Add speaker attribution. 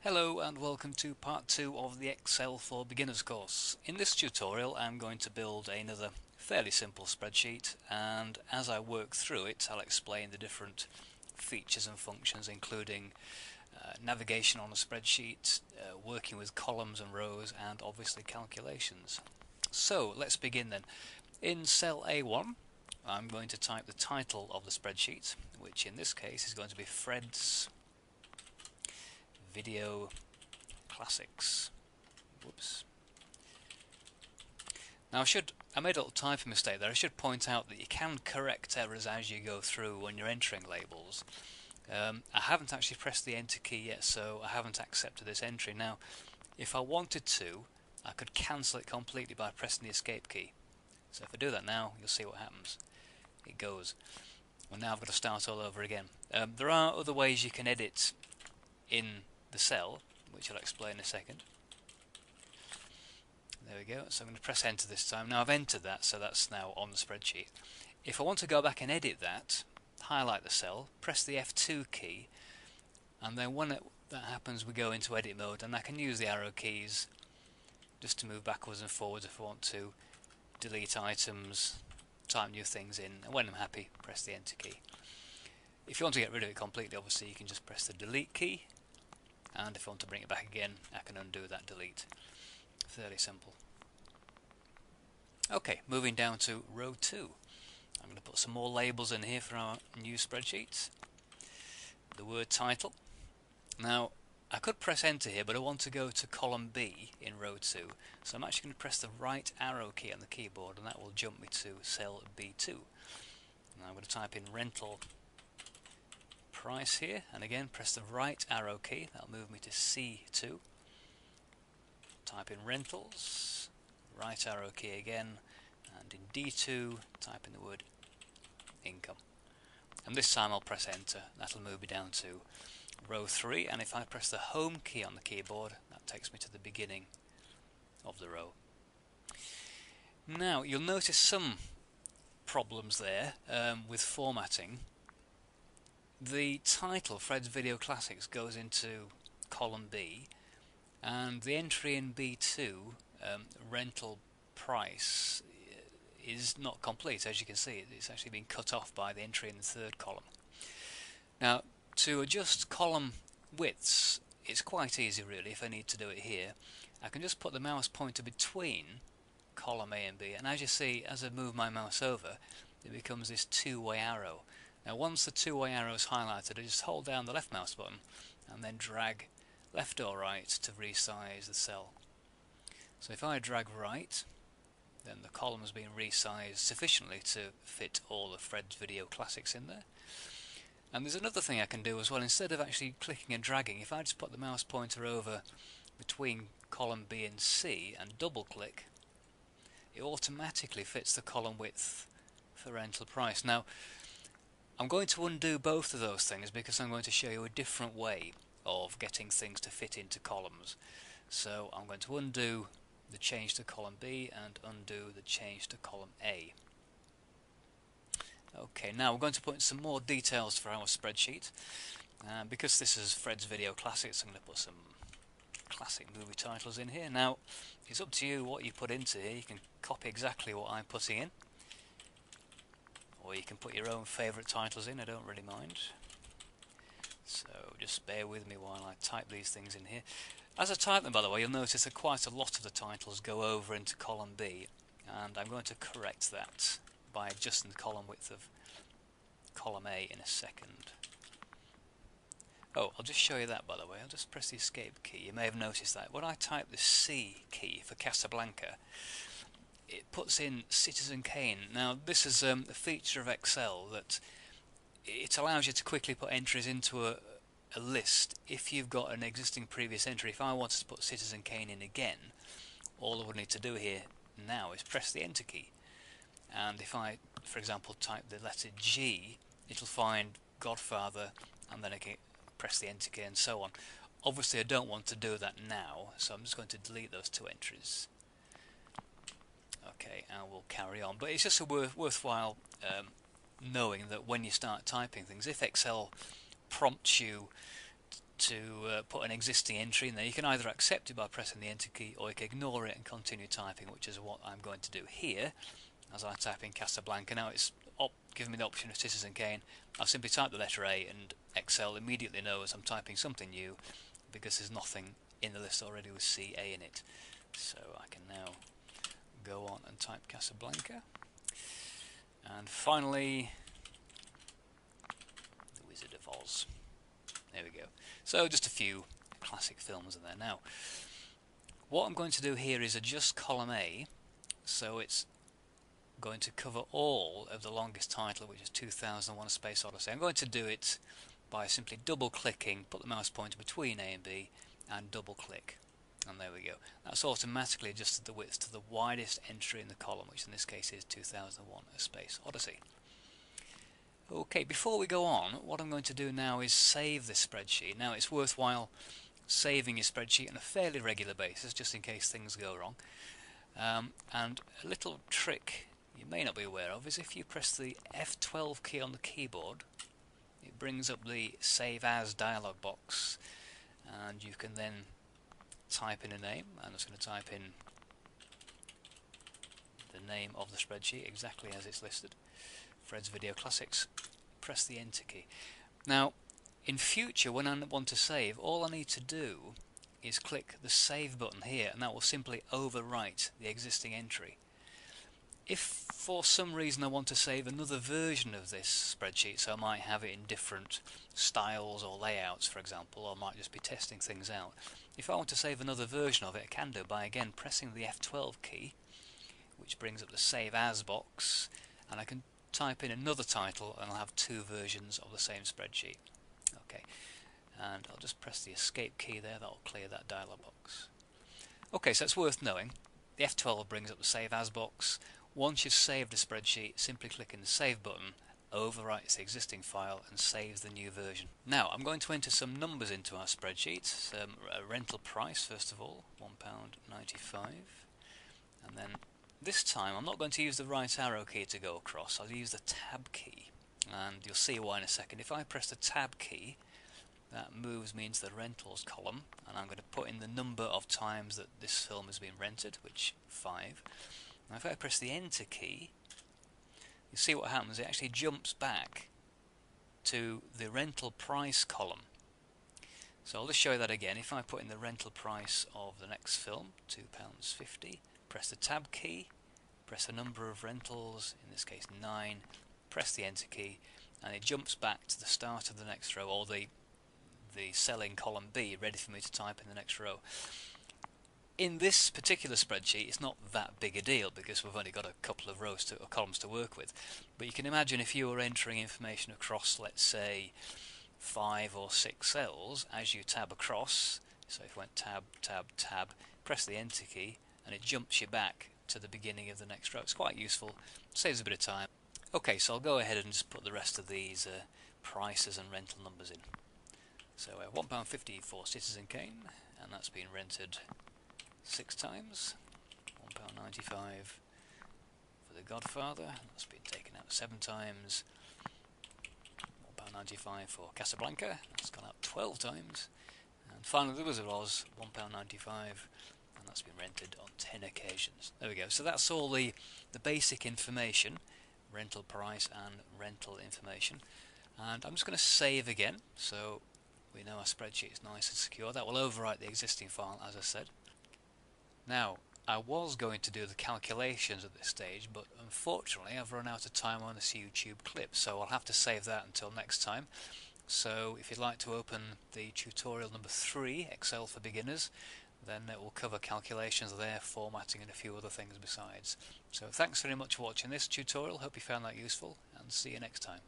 Speaker 1: Hello and welcome to part 2 of the Excel for Beginners course. In this tutorial I'm going to build another fairly simple spreadsheet, and as I work through it I'll explain the different features and functions, including navigation on a spreadsheet, working with columns and rows, and obviously calculations. So let's begin then. In cell A1 I'm going to type the title of the spreadsheet, which in this case is going to be Fred's Video Classics. Whoops. Now I made a little typing mistake there. I should point out that you can correct errors as you go through when you're entering labels. I haven't actually pressed the enter key yet, so I haven't accepted this entry. Now, if I wanted to, I could cancel it completely by pressing the escape key. So if I do that now, you'll see what happens. It goes. Well, now I've got to start all over again. There are other ways you can edit in the cell, which I'll explain in a second. There we go. So I'm going to press enter this time. Now I've entered that, so that's now on the spreadsheet. If I want to go back and edit that, highlight the cell, press the F2 key, and then when that happens we go into edit mode, and I can use the arrow keys just to move backwards and forwards if I want to delete items, type new things in, and when I'm happy, press the enter key. If you want to get rid of it completely, obviously you can just press the delete key, and if I want to bring it back again, I can undo that delete. Fairly simple. Okay, moving down to row 2. I'm going to put some more labels in here for our new spreadsheet. The word title. Now, I could press enter here, but I want to go to column B in row 2, so I'm actually going to press the right arrow key on the keyboard, and that will jump me to cell B2. Now I'm going to type in rental price here, and again press the right arrow key, that'll move me to C2. Type in rentals, right arrow key again, and in D2 type in the word income. And this time I'll press enter, that'll move me down to row 3, and if I press the home key on the keyboard, that takes me to the beginning of the row. Now you'll notice some problems there with formatting. The title, Fred's Video Classics, goes into column B, and the entry in B2, rental price, is not complete. As you can see, it's actually been cut off by the entry in the third column. Now, to adjust column widths, it's quite easy really. If I need to do it here, I can just put the mouse pointer between column A and B, and as you see, as I move my mouse over, it becomes this two-way arrow. Now once the two-way arrow is highlighted, I just hold down the left mouse button and then drag left or right to resize the cell. So if I drag right, then the column has been resized sufficiently to fit all of Fred's Video Classics in there. And there's another thing I can do as well. Instead of actually clicking and dragging, if I just put the mouse pointer over between column B and C and double click, it automatically fits the column width for rental price. Now I'm going to undo both of those things because I'm going to show you a different way of getting things to fit into columns. So I'm going to undo the change to column B and undo the change to column A. Okay, now we're going to put in some more details for our spreadsheet. Because this is Fred's Video Classics, I'm going to put some classic movie titles in here. Now, it's up to you what you put into here. You can copy exactly what I'm putting in, or you can put your own favourite titles in, I don't really mind. So just bear with me while I type these things in here. As I type them, by the way, you'll notice that quite a lot of the titles go over into column B, and I'm going to correct that by adjusting the column width of column A in a second. Oh, I'll just show you that, by the way. I'll just press the escape key. You may have noticed that when I type the C key for Casablanca, it puts in Citizen Kane. Now this is a feature of Excel that it allows you to quickly put entries into a list. If you've got an existing previous entry, if I wanted to put Citizen Kane in again, all I would need to do here now is press the enter key, and if I, for example, type the letter G, it'll find Godfather, and then I can press the enter key and so on. Obviously I don't want to do that now, so I'm just going to delete those two entries. Okay, and we'll carry on, but it's just worthwhile knowing that when you start typing things, if Excel prompts you to put an existing entry in there, you can either accept it by pressing the enter key, or you can ignore it and continue typing, which is what I'm going to do here as I type in Casablanca. Now it's giving me the option of Citizen Kane. I'll simply type the letter A and Excel immediately knows I'm typing something new because there's nothing in the list already with CA in it. So I can now go on and type Casablanca. And finally, The Wizard of Oz. There we go. So just a few classic films in there. Now, what I'm going to do here is adjust column A, so it's going to cover all of the longest title, which is 2001: A Space Odyssey. I'm going to do it by simply double-clicking, put the mouse pointer between A and B, and double-click. And there we go. That's automatically adjusted the width to the widest entry in the column, which in this case is 2001: A Space Odyssey. Okay, before we go on, what I'm going to do now is save this spreadsheet. Now it's worthwhile saving your spreadsheet on a fairly regular basis, just in case things go wrong. And a little trick you may not be aware of is if you press the F12 key on the keyboard, it brings up the Save As dialog box, and you can then type in a name. I'm just going to type in the name of the spreadsheet exactly as it's listed, Fred's Video Classics. Press the enter key. Now in future, when I want to save, all I need to do is click the save button here, and that will simply overwrite the existing entry. If for some reason I want to save another version of this spreadsheet, so I might have it in different styles or layouts, for example, or I might just be testing things out. If I want to save another version of it, I can do by again pressing the F12 key, which brings up the Save As box, and I can type in another title and I'll have two versions of the same spreadsheet. Okay, and I'll just press the escape key there, that'll clear that dialog box. Okay, so it's worth knowing. The F12 brings up the Save As box. Once you've saved a spreadsheet, simply clicking the Save button overwrites the existing file and saves the new version. Now I'm going to enter some numbers into our spreadsheet. A rental price first of all, £1.95, and then this time I'm not going to use the right arrow key to go across, I'll use the tab key, and you'll see why in a second. If I press the tab key, that moves me into the rentals column, and I'm going to put in the number of times that this film has been rented, which 5. Now if I press the enter key, you see what happens, it actually jumps back to the rental price column. So I'll just show you that again. If I put in the rental price of the next film, £2.50, press the tab key, press the number of rentals, in this case 9, press the enter key, and it jumps back to the start of the next row, or the cell in column B, ready for me to type in the next row. In this particular spreadsheet, it's not that big a deal because we've only got a couple of rows or columns to work with. But you can imagine if you were entering information across, let's say, 5 or 6 cells, as you tab across, so if you went tab, tab, tab, press the enter key, and it jumps you back to the beginning of the next row. It's quite useful, saves a bit of time. Okay, so I'll go ahead and just put the rest of these prices and rental numbers in. So £1.50 for Citizen Kane, and that's been rented 6 times. £1.95 for The Godfather, that's been taken out 7 times. £1.95 for Casablanca, that's gone out 12 times. And finally The Wizard of Oz, £1.95, and that's been rented on 10 occasions. There we go. So that's all the basic information, rental price and rental information. And I'm just going to save again, so we know our spreadsheet is nice and secure. That will overwrite the existing file, as I said. Now, I was going to do the calculations at this stage, but unfortunately I've run out of time on this YouTube clip, so I'll have to save that until next time. So if you'd like to open the tutorial number 3, Excel for Beginners, then it will cover calculations there, formatting and a few other things besides. So thanks very much for watching this tutorial, hope you found that useful, and see you next time.